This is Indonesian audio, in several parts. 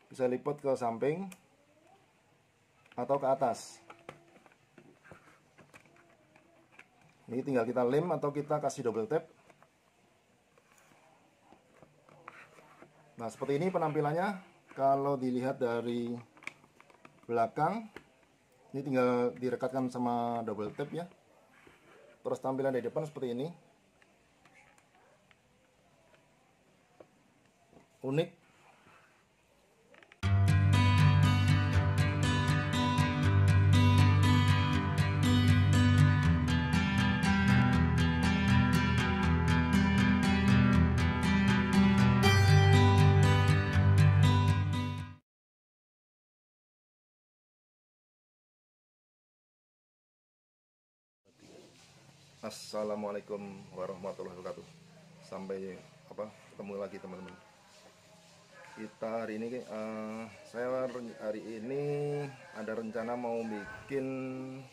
bisa lipat ke samping atau ke atas. Ini tinggal kita lem atau kita kasih double tap. Nah, seperti ini penampilannya. Kalau dilihat dari belakang, ini tinggal direkatkan sama double tap ya. Terus tampilan dari depan seperti ini. Unik. Assalamualaikum warahmatullahi wabarakatuh. Sampai ketemu lagi teman-teman. Kita hari ini saya hari ini ada rencana mau bikin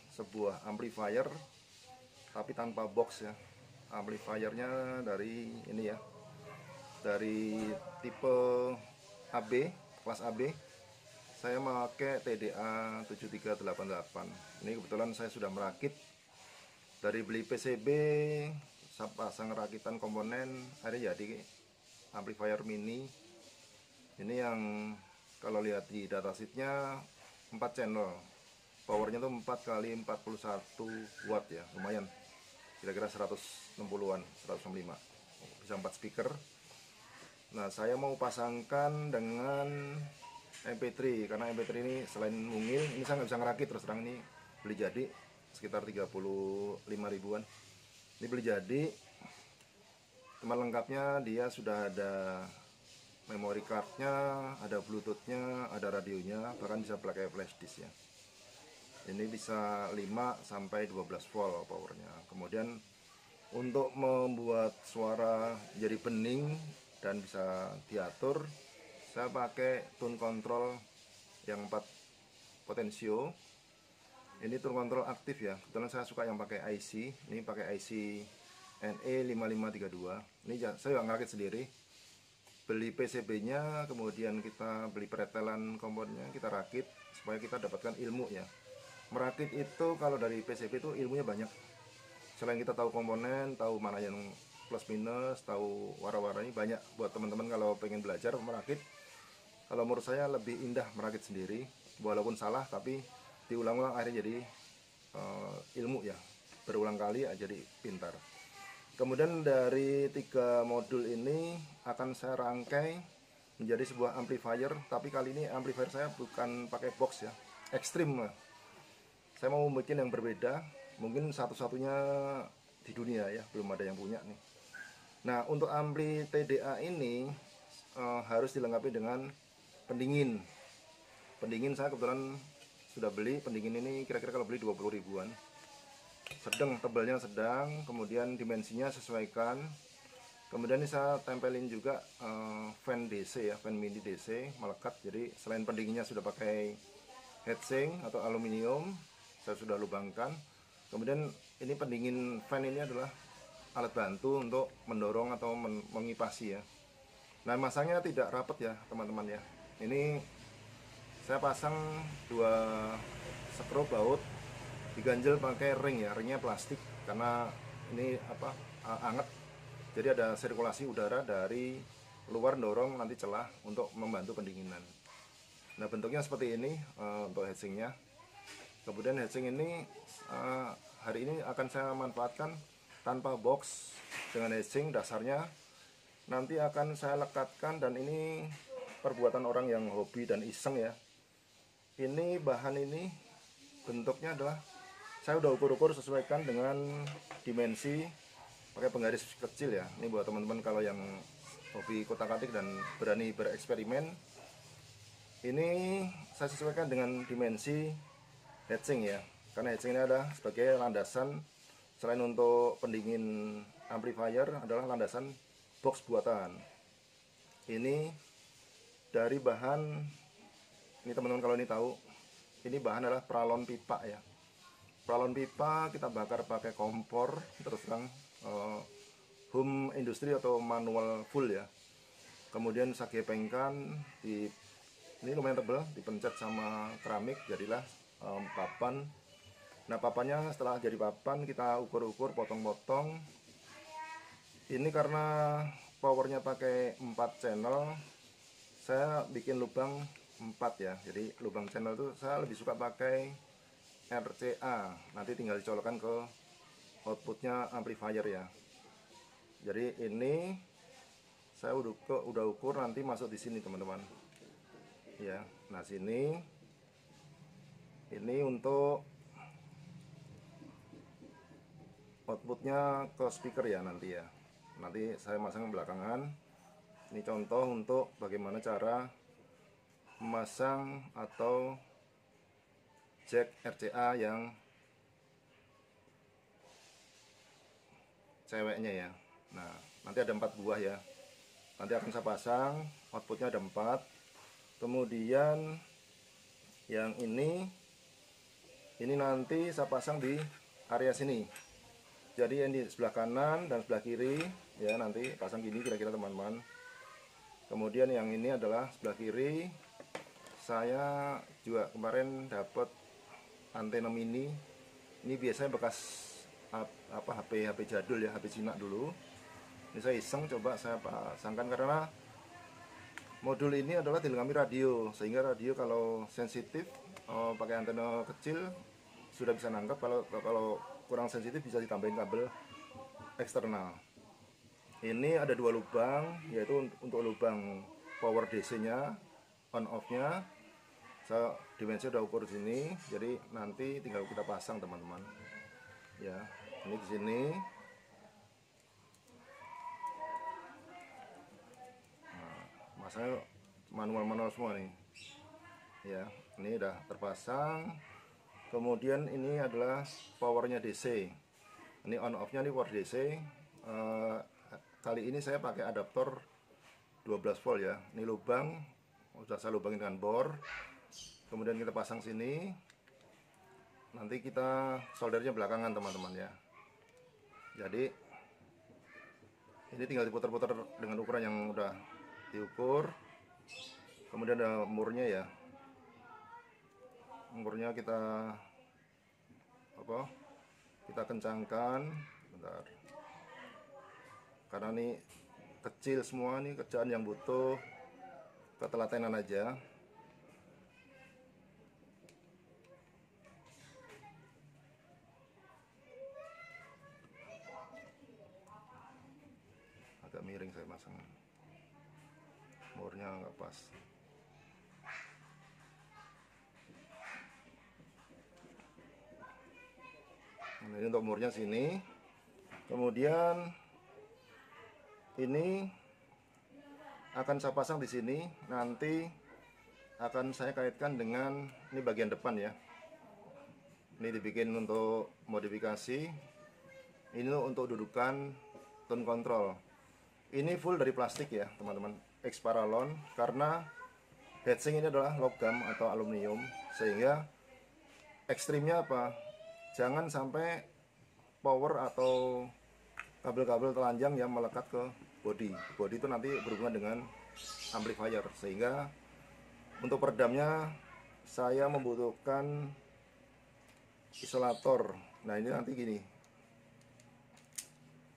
sebuah amplifier tapi tanpa box ya. Amplifiernya dari ini ya, dari tipe AB, kelas AB. Saya memakai TDA 7388. Ini kebetulan saya sudah merakit dari beli PCB, pasang rakitan komponen, akhirnya jadi amplifier mini. Ini yang kalau lihat di datasheetnya 4 channel, powernya tuh 4 kali 41 watt ya, lumayan, kira-kira 160-an, 165, bisa 4 speaker. Nah, saya mau pasangkan dengan MP3, karena MP3 ini selain mungil, ini saya nggak bisa ngerakit terus terang, ini beli jadi sekitar 35 ribuan. Ini beli jadi. Teman lengkapnya dia sudah ada memory cardnya, ada bluetoothnya, ada radionya, bahkan bisa pakai flash disk ya. Ini bisa 5 sampai 12 volt powernya. Kemudian untuk membuat suara jadi bening dan bisa diatur, saya pakai tone control yang 4 potensio. Ini tone control aktif ya. Kebetulan saya suka yang pakai IC. Ini pakai IC NE5532. Ini saya nggak ngerakit sendiri. Beli PCB-nya, kemudian kita beli pretelan komponennya, kita rakit supaya kita dapatkan ilmu ya. Merakit itu kalau dari PCB itu ilmunya banyak. Selain kita tahu komponen, tahu mana yang plus minus, tahu warna-warnanya, banyak buat teman-teman kalau pengen belajar merakit. Kalau menurut saya lebih indah merakit sendiri, walaupun salah tapi diulang-ulang akhirnya jadi ilmu ya, berulang kali jadi pintar. Kemudian dari 3 modul ini akan saya rangkai menjadi sebuah amplifier, tapi kali ini amplifier saya bukan pakai box ya, ekstrim lah. Saya mau bikin yang berbeda, mungkin satu-satunya di dunia ya, belum ada yang punya nih. Nah, untuk ampli TDA ini harus dilengkapi dengan pendingin. Pendingin saya kebetulan sudah beli pendingin ini, kira-kira kalau beli 20 ribuan. Sedang, tebalnya sedang, kemudian dimensinya sesuaikan. Kemudian ini saya tempelin juga fan DC ya, fan mini DC melekat. Jadi selain pendinginnya sudah pakai heatsink atau aluminium, saya sudah lubangkan. Kemudian ini pendingin fan ini adalah alat bantu untuk mendorong atau mengipasi ya. Nah, masangnya tidak rapat ya teman-teman ya. Ini saya pasang 2 skru baut, diganjel pakai ring ya, ringnya plastik karena ini anget. Jadi ada sirkulasi udara dari luar dorong nanti celah untuk membantu pendinginan. Nah, bentuknya seperti ini untuk heatsinknya. Kemudian heatsink ini hari ini akan saya manfaatkan tanpa box dengan heatsink dasarnya. Nanti akan saya lekatkan, dan ini perbuatan orang yang hobi dan iseng ya. Ini bahan ini bentuknya adalah saya udah ukur-ukur sesuaikan dengan dimensi pakai penggaris kecil ya. Ini buat teman-teman kalau yang hobi kotak-atik dan berani bereksperimen. Ini saya sesuaikan dengan dimensi heatsink ya, karena heatsink ini ada sebagai landasan. Selain untuk pendingin amplifier adalah landasan box buatan. Ini dari bahan, ini teman-teman kalau ini tahu, ini bahan adalah pralon pipa ya. Pralon pipa kita bakar pakai kompor, terus terang home industri atau manual full ya. Kemudian saya gepengkan, Ini lumayan tebal, dipencet sama keramik jadilah papan. Nah, papannya setelah jadi papan kita ukur-ukur, potong-potong. Ini karena powernya pakai 4 channel, saya bikin lubang 4 ya. Jadi lubang channel itu saya lebih suka pakai RCA. Nanti tinggal dicolokkan ke outputnya amplifier ya. Jadi ini saya udah ukur, nanti masuk di sini teman-teman. Ya, nah sini ini untuk outputnya ke speaker ya nanti ya. Nanti saya masang belakangan. Ini contoh untuk bagaimana cara memasang atau jack RCA yang ceweknya ya. Nah, nanti ada 4 buah ya. Nanti akan saya pasang, outputnya ada 4. Kemudian yang ini nanti saya pasang di area sini. Jadi yang di sebelah kanan dan sebelah kiri ya, nanti pasang gini kira-kira teman-teman. Kemudian yang ini adalah sebelah kiri. Saya juga kemarin dapat antena mini. Ini biasanya bekas HP jadul ya, HP Cina dulu. Ini saya iseng coba saya pasangkan karena modul ini adalah dilengkapi radio, sehingga radio kalau sensitif pakai antena kecil sudah bisa nangkap. Kalau kurang sensitif bisa ditambahin kabel eksternal. Ini ada 2 lubang, yaitu untuk lubang power DC-nya, on off-nya. Saya dimensi udah ukur sini, jadi nanti tinggal kita pasang teman-teman. Ya, ini di sini. Nah, masanya manual-manual semua nih. Ya, ini udah terpasang. Kemudian ini adalah powernya DC. Ini on off-nya nih power DC. Kali ini saya pakai adaptor 12 volt ya. Ini lubang sudah saya lubangin dengan bor. Kemudian kita pasang sini. Nanti kita soldernya belakangan teman-teman ya. Jadi ini tinggal diputar-putar dengan ukuran yang udah diukur. Kemudian ada murnya ya. Murnya kita kencangkan. Bentar. Karena ini kecil semua, nih kerjaan yang butuh ketelatenan aja. Agak miring saya pasang, murnya nggak pas. Nah, ini untuk murnya sini. Kemudian ini akan saya pasang di sini. Nanti akan saya kaitkan dengan ini bagian depan ya. Ini dibikin untuk modifikasi. Ini untuk dudukan tone control. Ini full dari plastik ya teman-teman, X Paralon, karena heatsink ini adalah logam atau aluminium, sehingga ekstrimnya apa? Jangan sampai power atau kabel-kabel telanjang yang melekat ke body. Body itu nanti berhubungan dengan amplifier, sehingga untuk peredamnya saya membutuhkan isolator. Nah, ini nanti gini.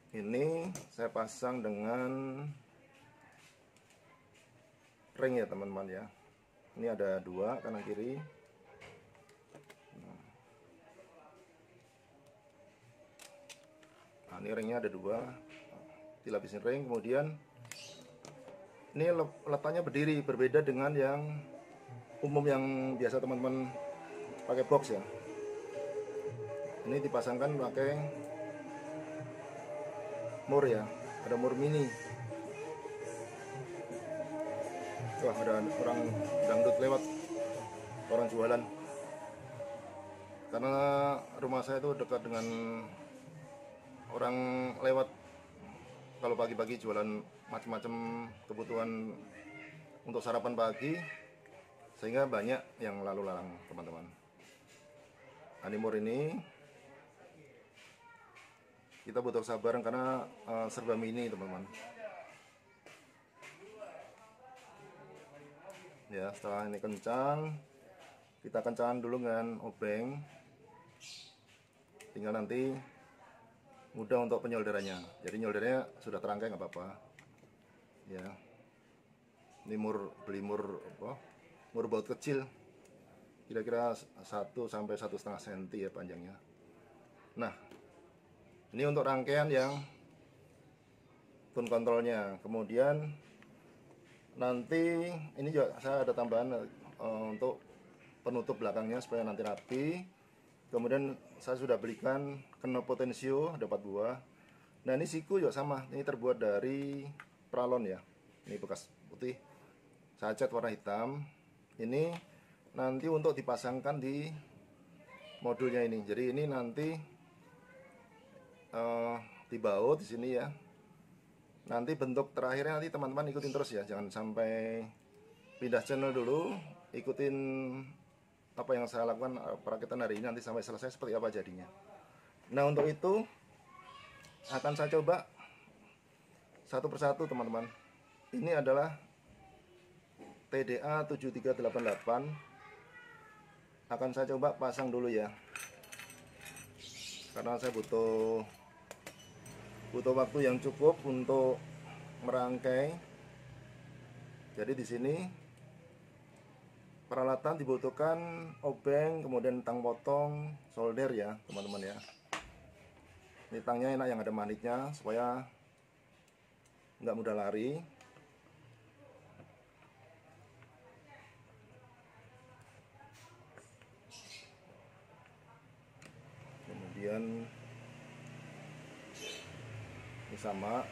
Ini saya pasang dengan ring ya teman-teman ya. Ini ada 2 kanan kiri. Nah, ini ringnya ada 2. Dilapisin ring. Kemudian ini letaknya berdiri, berbeda dengan yang umum yang biasa teman-teman pakai box ya. Ini dipasangkan pakai mur ya, ada mur mini. Wah, ada orang dangdut lewat, orang jualan. Karena rumah saya itu dekat dengan orang lewat. Kalau pagi-pagi jualan macam-macam kebutuhan untuk sarapan pagi, sehingga banyak yang lalu lalang teman-teman. Animur ini kita butuh sabar karena serba mini teman-teman. Ya, setelah ini kencang, kita kencangkan dulu dengan obeng. Tinggal nanti mudah untuk penyolderannya. Jadi nyoldernya sudah terangkai nggak apa-apa. Ya, ini beli mur baut kecil, kira-kira 1 sampai 1,5 cm ya panjangnya. Nah, ini untuk rangkaian yang tune kontrolnya. Kemudian nanti ini juga saya ada tambahan untuk penutup belakangnya supaya nanti rapi. Kemudian saya sudah belikan knob potensio, ada 4 buah. Nah, ini siku juga sama, ini terbuat dari pralon ya. Ini bekas putih, saya cat warna hitam. Ini nanti untuk dipasangkan di modulnya ini. Jadi ini nanti dibaut di sini ya. Nanti bentuk terakhirnya nanti teman-teman ikutin terus ya, jangan sampai pindah channel dulu. Ikutin apa yang saya lakukan perakitan hari ini nanti sampai selesai seperti apa jadinya. Nah, untuk itu akan saya coba satu persatu teman-teman. Ini adalah TDA 7388. Akan saya coba pasang dulu ya, karena saya butuh waktu yang cukup untuk merangkai. Jadi di sini peralatan dibutuhkan obeng, kemudian tang potong, solder ya teman-teman ya. Ini tangnya enak yang ada magnetnya supaya nggak mudah lari. Kemudian ini sama.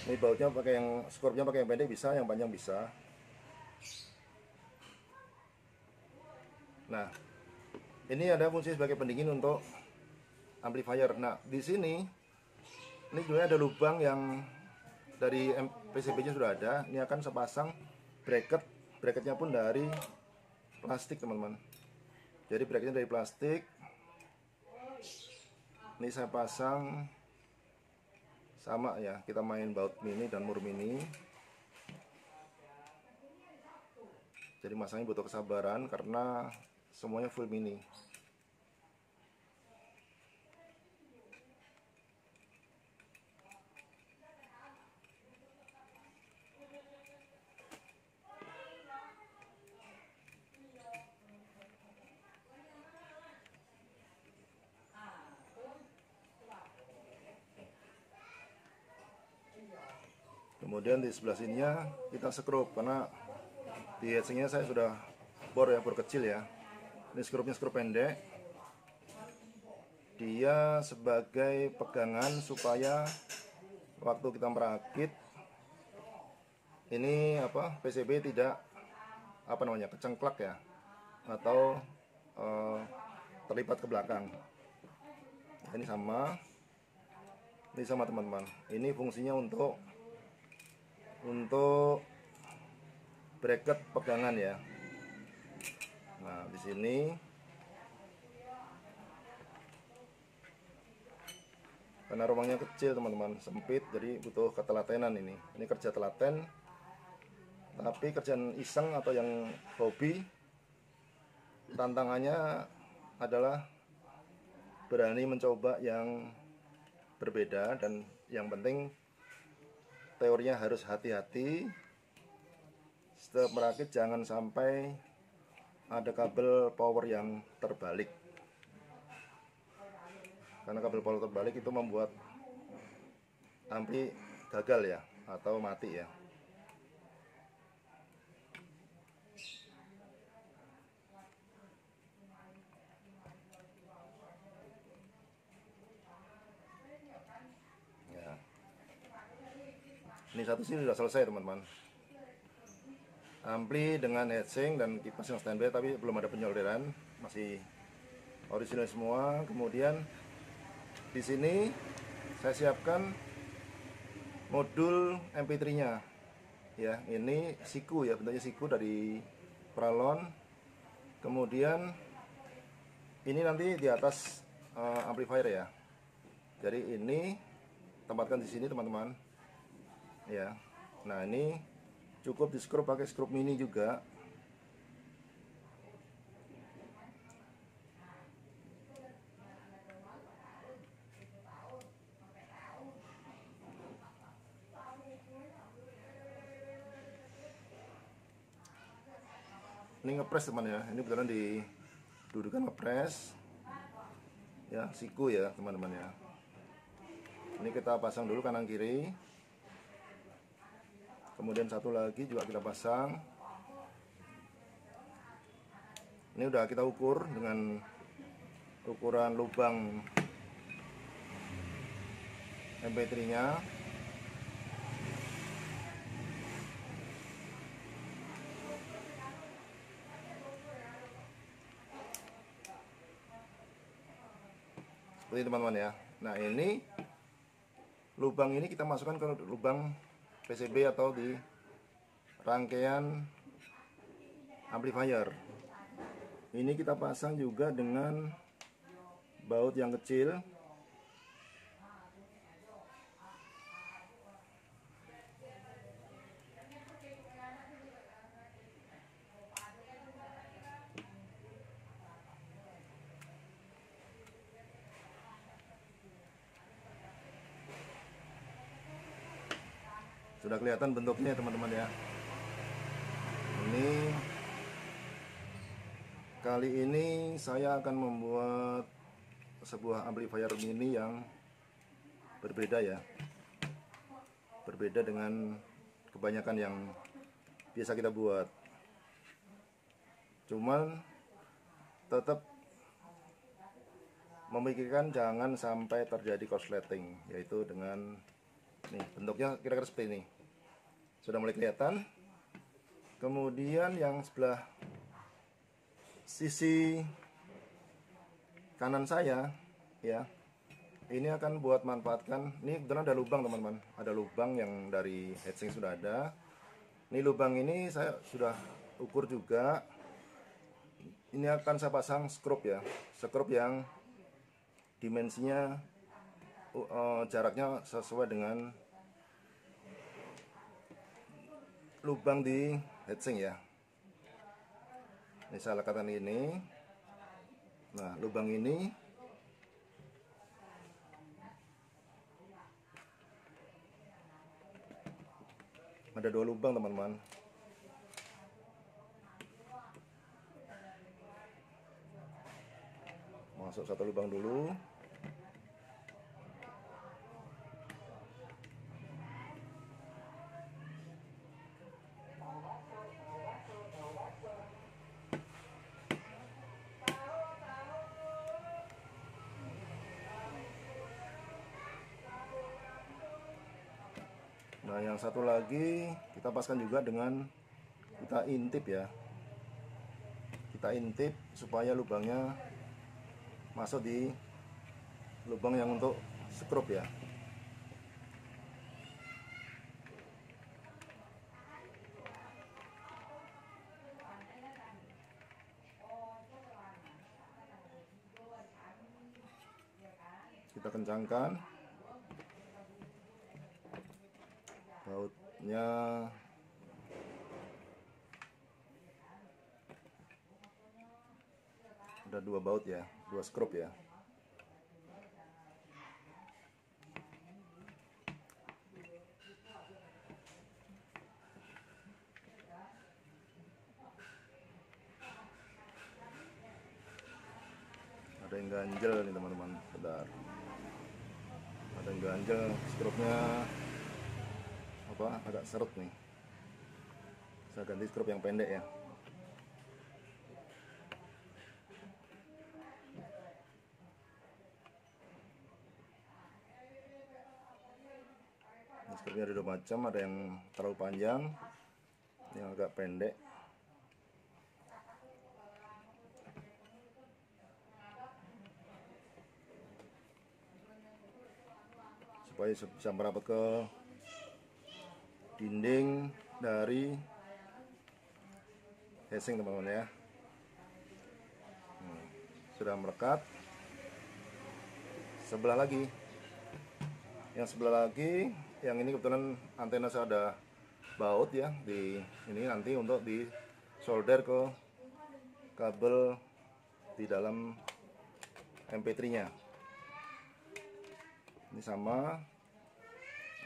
Ini bautnya pakai yang skorpnya pakai yang pendek bisa, yang panjang bisa. Nah, ini ada fungsi sebagai pendingin untuk amplifier. Nah, di sini ini sebenarnya ada lubang yang dari PCB-nya sudah ada. Ini akan saya pasang bracket. Bracketnya pun dari plastik teman-teman. Jadi bracketnya dari plastik. Ini saya pasang sama ya. Kita main baut mini dan mur mini. Jadi masangnya butuh kesabaran karena semuanya full mini. Kemudian di sebelah sininya kita skrup, karena di heatsingnya saya sudah bor ya, bor kecil ya. Ini skrupnya skrup pendek. Dia sebagai pegangan supaya waktu kita merakit ini PCB tidak kecengklak ya, atau terlipat ke belakang. Ini sama teman-teman. Ini fungsinya untuk bracket pegangan ya. Nah, di sini karena ruangnya kecil teman-teman, sempit, jadi butuh ketelatenan ini. Ini kerja telaten, tapi kerjaan iseng atau yang hobi, tantangannya adalah berani mencoba yang berbeda, dan yang penting teorinya harus hati-hati. Setiap merakit jangan sampai ada kabel power yang terbalik, karena kabel power terbalik itu membuat ampli gagal ya, atau mati ya. Ini satu sini sudah selesai teman-teman. Ampli dengan heatsink dan kipas yang standby, tapi belum ada penyolderan, masih original semua. Kemudian di sini saya siapkan modul MP3-nya. Ya, ini siku ya, bentuknya siku dari pralon. Kemudian ini nanti di atas amplifier ya. Jadi ini tempatkan di sini teman-teman. Ya. Nah, ini cukup di skrup pakai skrup mini juga. Ini ngepres teman ya, ini betulan didudukan ngepres ya, siku ya teman-teman ya. Ini kita pasang dulu kanan kiri, kemudian satu lagi juga kita pasang. Ini udah kita ukur dengan ukuran lubang MP3 nya. Seperti teman-teman ya. Nah ini lubang ini kita masukkan ke lubang PCB atau di rangkaian amplifier. Ini kita pasang juga dengan baut yang kecil. Sudah kelihatan bentuknya teman-teman ya. Ini kali ini saya akan membuat sebuah amplifier mini yang berbeda ya. Berbeda dengan kebanyakan yang biasa kita buat. Cuman tetap memikirkan jangan sampai terjadi korsleting, yaitu dengan nih bentuknya kira-kira seperti ini. Sudah mulai kelihatan. Kemudian yang sebelah sisi kanan saya ya, ini akan buat manfaatkan. Ini kebetulan ada lubang teman-teman, ada lubang yang dari heatsink sudah ada. Ini lubang ini saya sudah ukur juga. Ini akan saya pasang skrup ya, skrup yang dimensinya jaraknya sesuai dengan lubang di heatsink ya. Ini saya lekatkan ini. Nah lubang ini ada 2 lubang teman-teman. Masuk 1 lubang dulu. Nah yang satu lagi kita paskan juga dengan kita intip ya. Kita intip supaya lubangnya masuk di lubang yang untuk skrup ya. Kita kencangkan bautnya. Ada 2 baut ya, 2 skrup ya. Ada yang ganjel nih teman-teman, bentar. Ada yang ganjel, skrupnya apa agak seret nih. Saya ganti skrup yang pendek ya. Skrupnya ada 2 macam, ada yang terlalu panjang, yang agak pendek. Supaya bisa merapat ke dinding dari heatsink teman-teman ya. Sudah melekat. Sebelah lagi, yang sebelah lagi, yang ini kebetulan antena saya ada baut ya di ini nanti untuk di solder ke kabel di dalam MP3-nya. Ini sama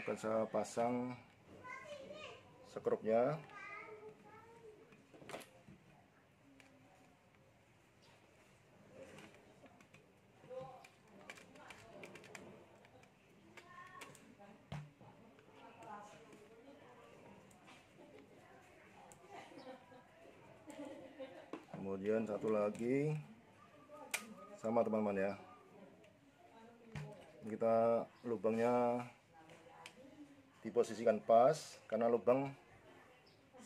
akan saya pasang sekrupnya. Kemudian satu lagi sama teman-teman ya, kita lubangnya diposisikan pas karena lubang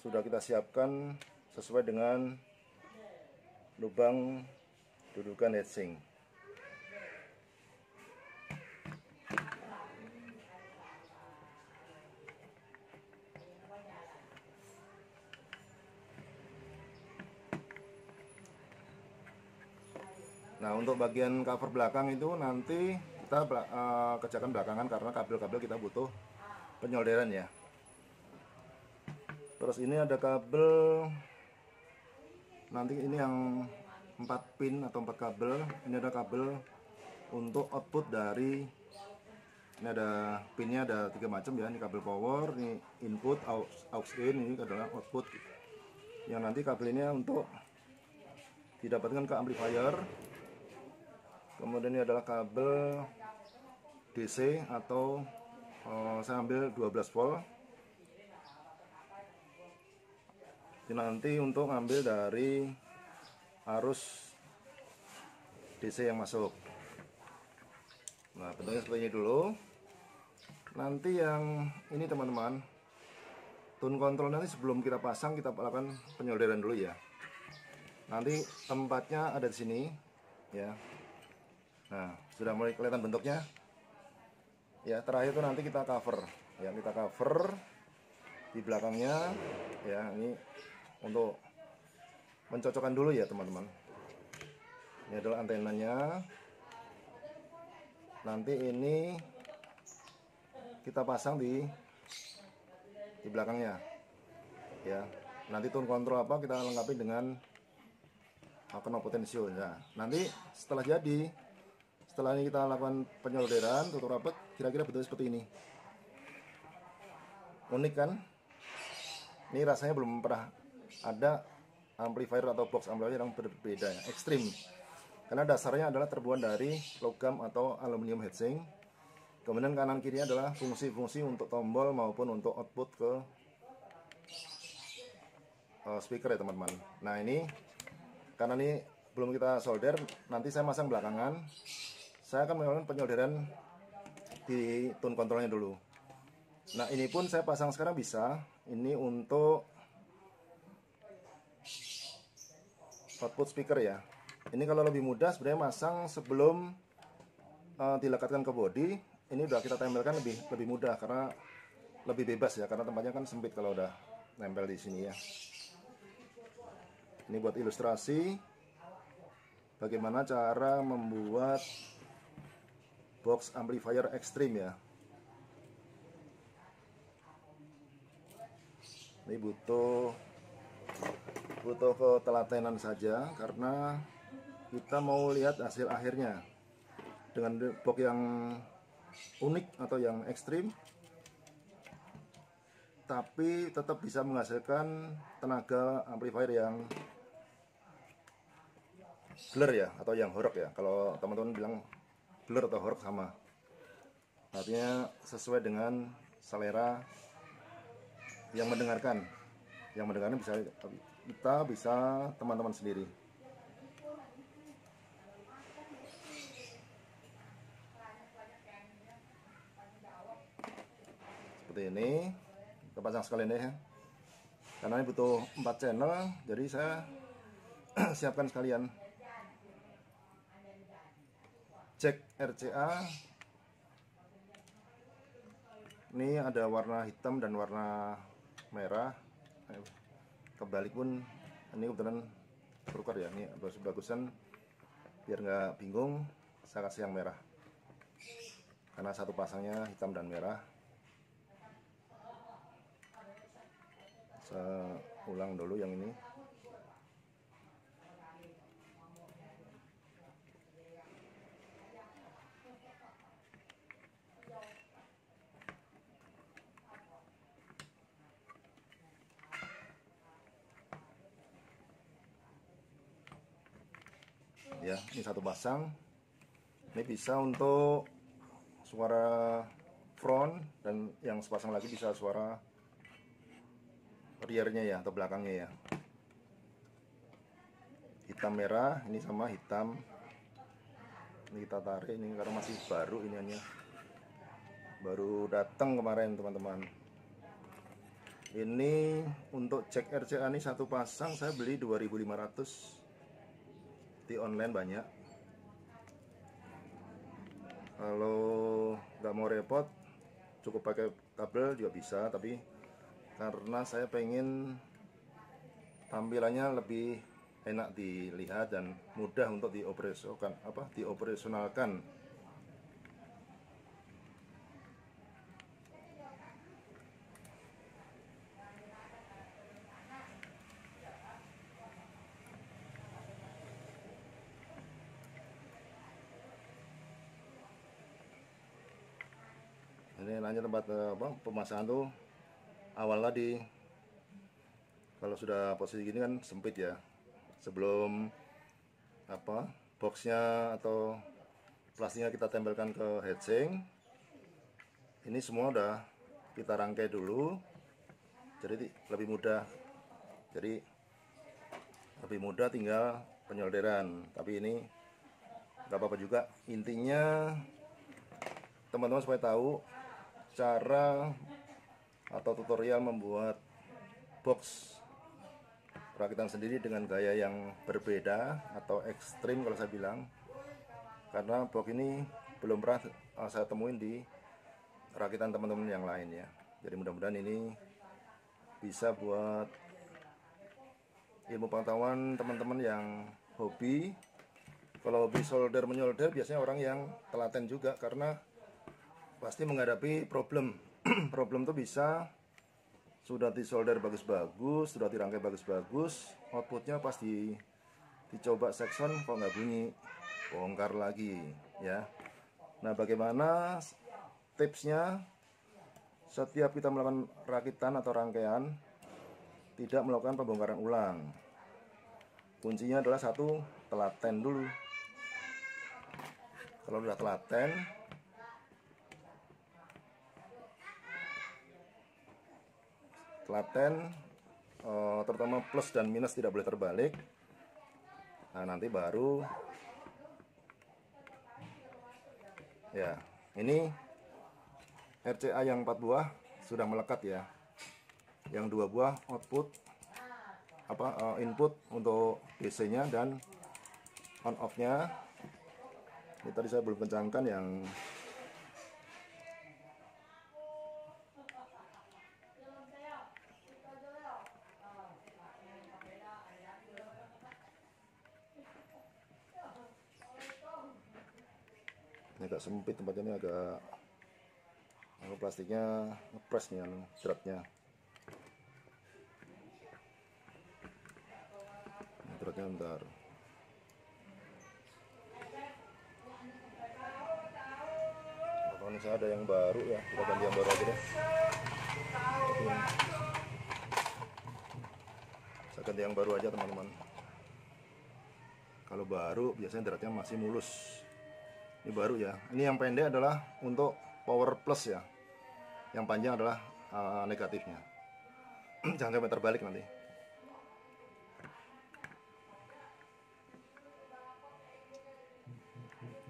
sudah kita siapkan sesuai dengan lubang dudukan heatsink. Nah, untuk bagian cover belakang itu nanti kita kerjakan belakangan karena kabel-kabel kita butuh penyolderan ya. Terus ini ada kabel, nanti ini yang 4 pin atau 4 kabel. Ini ada kabel untuk output dari, ini ada pinnya ada 3 macam ya. Ini kabel power, ini input, aux in, ini adalah output. Yang nanti kabel ini untuk didapatkan ke amplifier. Kemudian ini adalah kabel DC atau saya ambil 12 volt. Ini nanti untuk ngambil dari arus DC yang masuk. Nah, bentuknya seperti ini dulu. Nanti yang ini teman-teman, tune control nanti sebelum kita pasang kita lakukan penyolderan dulu ya. Nanti tempatnya ada di sini ya. Nah, sudah mulai kelihatan bentuknya. Ya, terakhir itu nanti kita cover. Ya, kita cover di belakangnya. Ya, ini untuk mencocokkan dulu ya, teman-teman. Ini adalah antenanya. Nanti ini kita pasang di belakangnya. Ya, nanti tune control apa kita lengkapi dengan knob potensio ya. Nanti setelah jadi, setelah ini kita lakukan penyolderan, tutup rapat, kira-kira bentuknya seperti ini. Unik kan? Ini rasanya belum pernah ada amplifier atau box amplifier yang berbeda ya, ekstrim. Karena dasarnya adalah terbuat dari logam atau aluminium heatsink. Kemudian kanan kirinya adalah fungsi-fungsi untuk tombol maupun untuk output ke speaker ya teman-teman. Nah, ini karena ini belum kita solder, nanti saya masang belakangan. Saya akan melakukan penyolderan di tune controlnya dulu. Nah, ini pun saya pasang sekarang bisa. Ini untuk output speaker ya. Ini kalau lebih mudah sebenarnya masang sebelum dilekatkan ke body. Ini udah kita tempelkan lebih mudah karena lebih bebas ya, karena tempatnya kan sempit kalau udah nempel di sini ya. Ini buat ilustrasi bagaimana cara membuat box amplifier ekstrim ya. Ini butuh ketelatenan saja karena kita mau lihat hasil akhirnya dengan box yang unik atau yang ekstrim, tapi tetap bisa menghasilkan tenaga amplifier yang blur ya, atau yang horok ya. Kalau teman-teman bilang blur atau horok sama, artinya sesuai dengan selera yang mendengarkan. Yang mendengarkan bisa kita, bisa teman-teman sendiri. Seperti ini, kita pasang sekalian deh ya. Karena ini butuh 4 channel, jadi saya siapkan sekalian. Jack RCA. Ini ada warna hitam dan warna merah. Kebalik pun ini kebetulan broker ya. Ini bagus-bagusan biar nggak bingung, saya kasih yang merah karena satu pasangnya hitam dan merah. Saya ulang dulu yang ini. Ya, ini satu pasang. Ini bisa untuk suara front, dan yang sepasang lagi bisa suara rearnya ya, atau belakangnya ya. Hitam merah, ini sama hitam. Ini kita tarik, ini karena masih baru, ini hanya baru datang kemarin teman-teman. Ini untuk cek RCA ini satu pasang saya beli 2.500 di online banyak. Kalau nggak mau repot, cukup pakai kabel juga bisa, tapi karena saya pengen tampilannya lebih enak dilihat dan mudah untuk dioperasionalkan. Ini nanya tempat pemasangan tuh awal tadi. Kalau sudah posisi gini kan sempit ya. Sebelum boxnya atau plastiknya kita tempelkan ke heatsink, ini semua udah kita rangkai dulu, jadi lebih mudah. Jadi lebih mudah tinggal penyolderan. Tapi ini nggak apa-apa juga. Intinya teman-teman supaya tahu cara atau tutorial membuat box rakitan sendiri dengan gaya yang berbeda atau ekstrim kalau saya bilang, karena box ini belum pernah saya temuin di rakitan teman-teman yang lain ya. Jadi mudah-mudahan ini bisa buat ilmu pengetahuan teman-teman yang hobi. Kalau hobi solder menyolder biasanya orang yang telaten juga, karena pasti menghadapi problem. Problem tuh bisa sudah disolder bagus-bagus, sudah dirangkai bagus-bagus, outputnya pas dicoba section kok nggak bunyi, bongkar lagi ya. Nah, bagaimana tipsnya setiap kita melakukan rakitan atau rangkaian tidak melakukan pembongkaran ulang? Kuncinya adalah satu, telaten dulu. Kalau udah telaten, terutama plus dan minus tidak boleh terbalik. Nah, nanti baru ya, ini RCA yang 4 buah sudah melekat ya. Yang 2 buah output input untuk DC nya dan on off nya. Ini tadi saya belum kencangkan yang ini agak sempit tempatnya, ini agak plastiknya ngepres nih dratnya. Dratnya bentar. Kalau ini saya ada yang baru ya, kita ganti yang baru aja deh. Saya ganti yang baru aja teman-teman. Kalau baru biasanya dratnya masih mulus. Ini baru ya. Ini yang pendek adalah untuk power plus ya. Yang panjang adalah negatifnya. Jangan sampai terbalik nanti.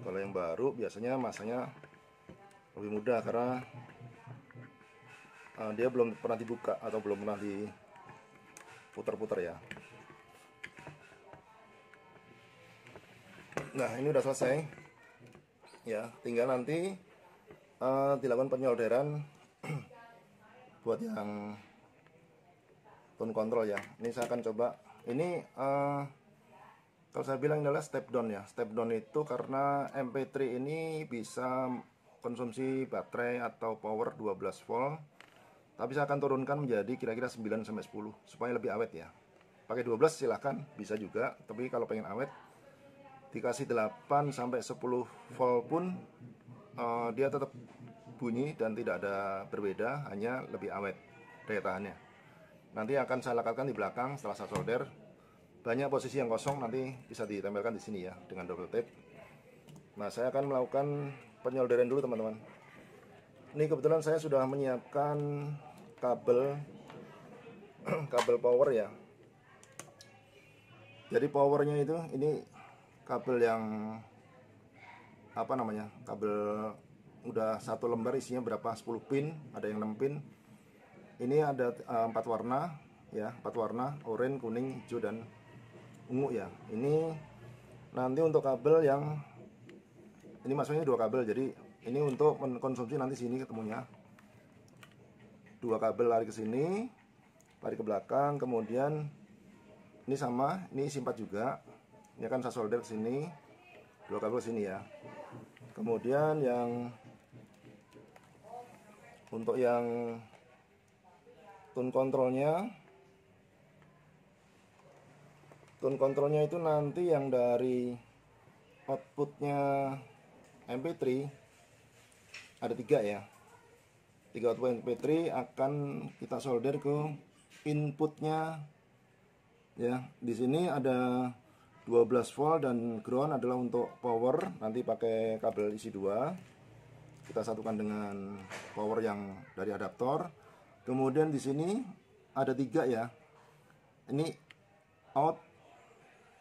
Kalau yang baru biasanya masanya lebih mudah karena dia belum pernah dibuka atau belum pernah diputar-putar ya. Nah, ini udah selesai ya, tinggal nanti dilakukan penyolderan buat yang tone control ya. Ini saya akan coba. Ini kalau saya bilang adalah step down ya. Step down itu karena MP3 ini bisa konsumsi baterai atau power 12 volt Tapi saya akan turunkan menjadi kira-kira 9 sampai 10 supaya lebih awet ya. Pakai 12 silahkan, bisa juga. Tapi kalau pengen awet, dikasih 8 sampai 10 volt pun dia tetap bunyi dan tidak ada berbeda, hanya lebih awet daya tahannya. Nanti akan saya lekatkan di belakang setelah saya solder. Banyak posisi yang kosong, nanti bisa ditempelkan di sini ya dengan double tape. Nah, saya akan melakukan penyolderan dulu teman-teman. Ini kebetulan saya sudah menyiapkan kabel kabel power ya. Jadi powernya itu ini kabel yang apa namanya, kabel udah satu lembar isinya berapa, 10 pin, ada yang 6 pin. Ini ada 4 warna ya, 4 warna, oranye, kuning, hijau, dan ungu ya. Ini nanti untuk kabel yang ini masuknya 2 kabel, jadi ini untuk mengkonsumsi nanti sini ketemunya 2 kabel lari ke sini, lari ke belakang, kemudian ini sama, ini isi 4 juga. Ini akan saya solder ke sini, 2 kabel ke sini ya. Kemudian yang untuk yang tune kontrolnya itu nanti yang dari outputnya MP3 ada 3 ya. 3 output MP3 akan kita solder ke inputnya ya. Di sini ada 12 volt dan ground adalah untuk power, nanti pakai kabel isi 2. Kita satukan dengan power yang dari adaptor. Kemudian di sini ada 3 ya. Ini out,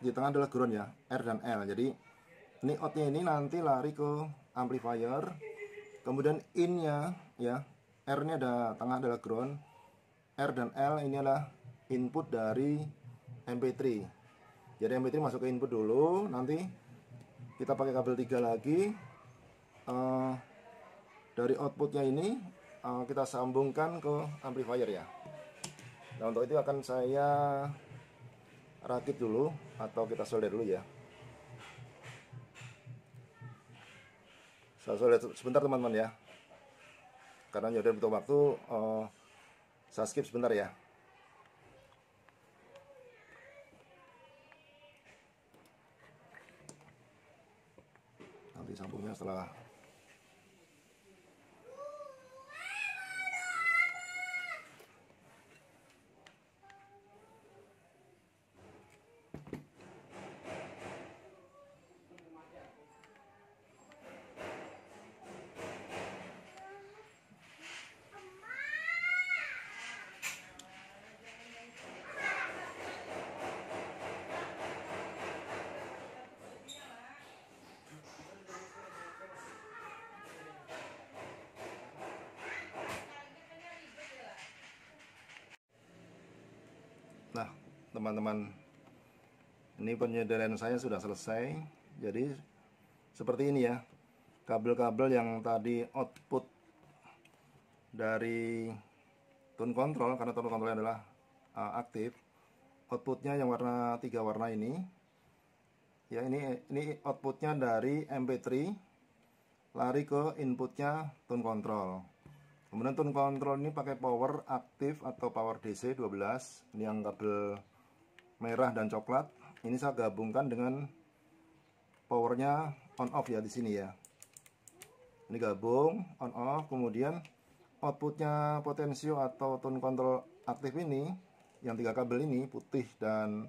di tengah adalah ground ya, R dan L. Jadi ini outnya ini nanti lari ke amplifier. Kemudian in-nya ya, R-nya ada tengah adalah ground, R dan L ini adalah input dari MP3. Jadi MP3 masuk ke input dulu, nanti kita pakai kabel 3 lagi. Dari outputnya ini kita sambungkan ke amplifier ya. Nah, untuk itu akan saya rakit dulu atau kita solder dulu ya. Saya solder sebentar teman-teman ya, karena solder butuh waktu. Saya skip sebentar ya. Nanti sambungnya setelah. Nah, teman-teman, ini penyolderan saya sudah selesai. Jadi seperti ini ya, kabel-kabel yang tadi output dari tune control, karena tune control adalah aktif. Outputnya yang warna 3 warna ini ya, ini outputnya dari MP3 lari ke inputnya tune control. Kemudian tune control ini pakai power aktif atau power DC 12. Ini yang kabel merah dan coklat. Ini saya gabungkan dengan powernya on off ya di sini ya. Ini gabung on off, kemudian outputnya potensio atau tune control aktif ini, yang 3 kabel ini putih dan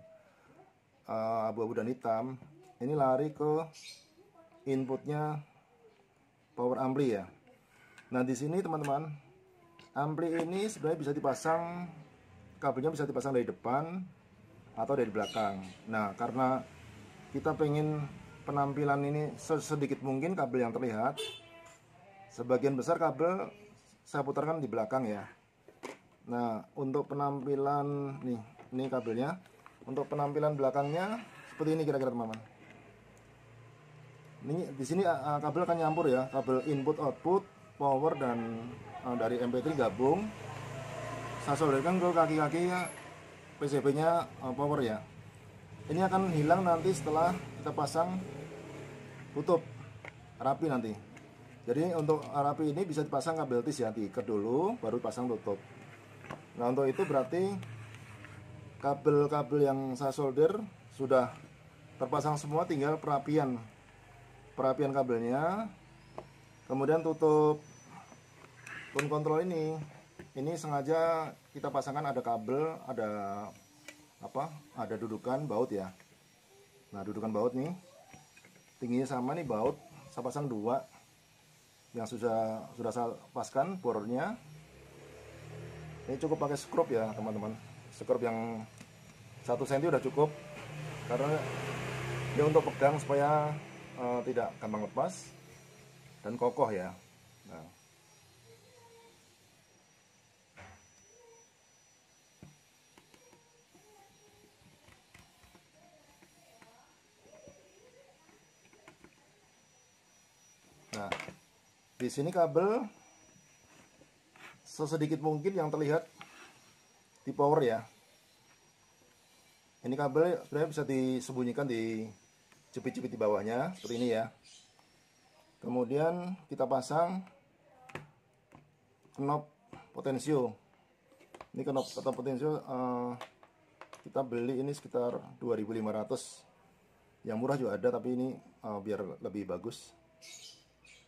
abu-abu dan hitam, ini lari ke inputnya power ampli ya. Nah, di sini teman-teman, ampli ini sebenarnya bisa dipasang, kabelnya bisa dipasang dari depan atau dari belakang. Nah, karena kita pengen penampilan ini sedikit mungkin kabel yang terlihat, sebagian besar kabel saya putarkan di belakang ya. Nah, untuk penampilan nih, ini kabelnya. Untuk penampilan belakangnya seperti ini kira-kira teman-teman. Ini di sini kabel akan nyampur ya, kabel input output, power dan dari MP3 gabung. Saya solderkan ke kaki-kaki PCB-nya power ya. Ini akan hilang nanti setelah kita pasang tutup rapi nanti. Jadi untuk rapi ini bisa dipasang kabel tis ya, diikat dulu baru pasang tutup. Nah, untuk itu berarti kabel-kabel yang saya solder sudah terpasang semua, tinggal perapian kabelnya. Kemudian tutup tone control ini sengaja kita pasangkan ada kabel, ada dudukan baut ya. Nah, dudukan baut nih tingginya sama nih, baut saya pasang 2 yang sudah saya paskan bornya. Ini cukup pakai skrup ya teman-teman, skrup yang 1 cm udah cukup, karena ini untuk pegang supaya tidak gampang lepas dan kokoh ya. Nah, di sini kabel sesedikit mungkin yang terlihat di power ya. Ini kabel sebenarnya bisa disembunyikan di jepit-jepit di bawahnya seperti ini ya. Kemudian kita pasang knop potensio. Ini knop potensio kita beli ini sekitar 2.500. Yang murah juga ada, tapi ini biar lebih bagus.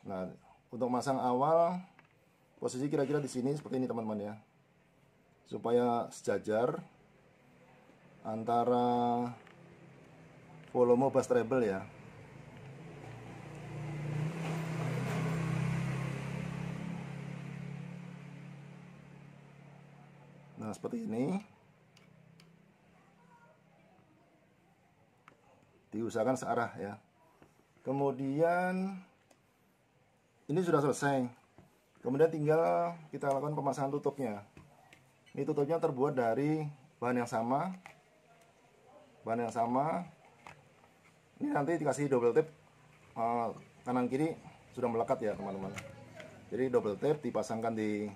Nah, untuk masang awal posisi kira-kira di sini seperti ini teman-teman ya, supaya sejajar antara volume bass treble ya. Nah, seperti ini. Diusahakan searah ya. Kemudian ini sudah selesai. Kemudian tinggal kita lakukan pemasangan tutupnya. Ini tutupnya terbuat dari bahan yang sama. Ini nanti dikasih double tape, kanan kiri sudah melekat ya teman-teman. Jadi double tape dipasangkan di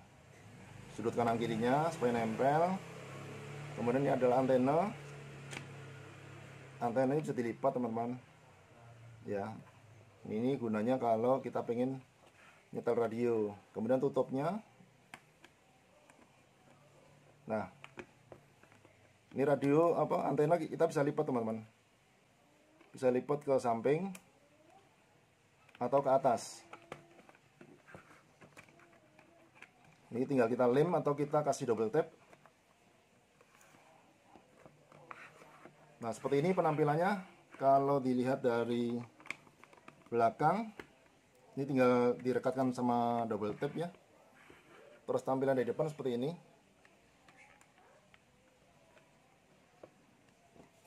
sudut kanan kirinya supaya nempel. Kemudian ini adalah antena. Antena ini bisa dilipat teman-teman ya. Ini gunanya kalau kita pengen nyetel radio. Kemudian tutupnya, nah ini radio antena kita bisa lipat teman-teman, bisa lipat ke samping atau ke atas. Ini tinggal kita lem atau kita kasih double tape. Nah, seperti ini penampilannya kalau dilihat dari belakang. Ini tinggal direkatkan sama double tape ya. Terus tampilan dari depan seperti ini.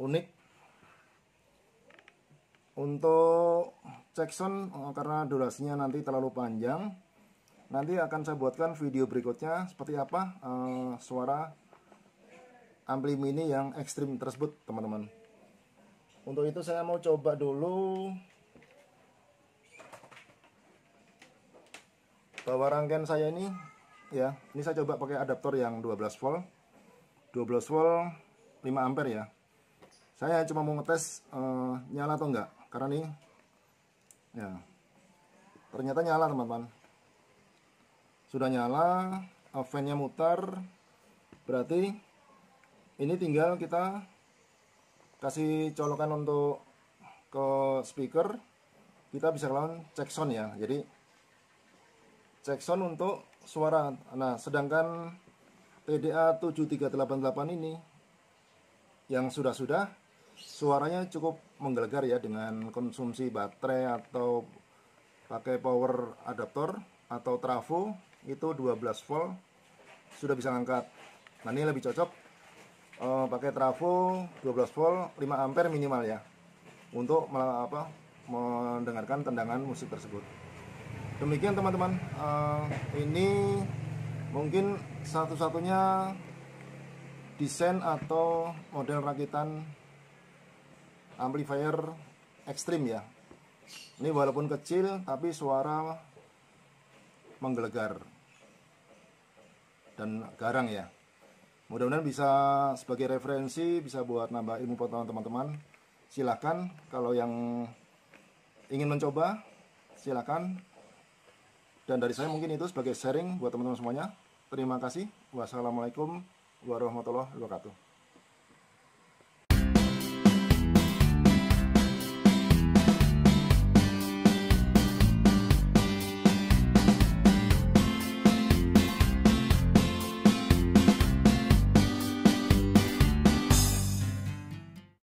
Unik. Untuk cek sound karena durasinya nanti terlalu panjang, nanti akan saya buatkan video berikutnya seperti apa suara ampli mini yang ekstrim tersebut teman-teman. Untuk itu saya mau coba dulu bahwa rangkaian saya ini ya, ini saya coba pakai adaptor yang 12 volt 5 ampere ya. Saya cuma mau ngetes nyala atau enggak, karena nih ya ternyata nyala teman-teman, sudah nyala, fan-nya mutar. Berarti ini tinggal kita kasih colokan untuk ke speaker, kita bisa lakukan cek sound ya. Jadi cek sound untuk suara. Nah, sedangkan TDA 7388 ini yang sudah suaranya cukup menggelegar ya, dengan konsumsi baterai atau pakai power adaptor atau trafo itu 12 volt sudah bisa ngangkat. Nah, ini lebih cocok pakai trafo 12 volt 5 ampere minimal ya, untuk mendengarkan tendangan musik tersebut. Demikian teman-teman, ini mungkin satu-satunya desain atau model rakitan amplifier ekstrim ya. Ini walaupun kecil tapi suara menggelegar dan garang ya. Mudah-mudahan bisa sebagai referensi, bisa buat nambah ilmu pengetahuan teman-teman. Silakan kalau yang ingin mencoba, silakan. Dan dari saya mungkin itu sebagai sharing buat teman-teman semuanya. Terima kasih. Wassalamualaikum warahmatullahi wabarakatuh.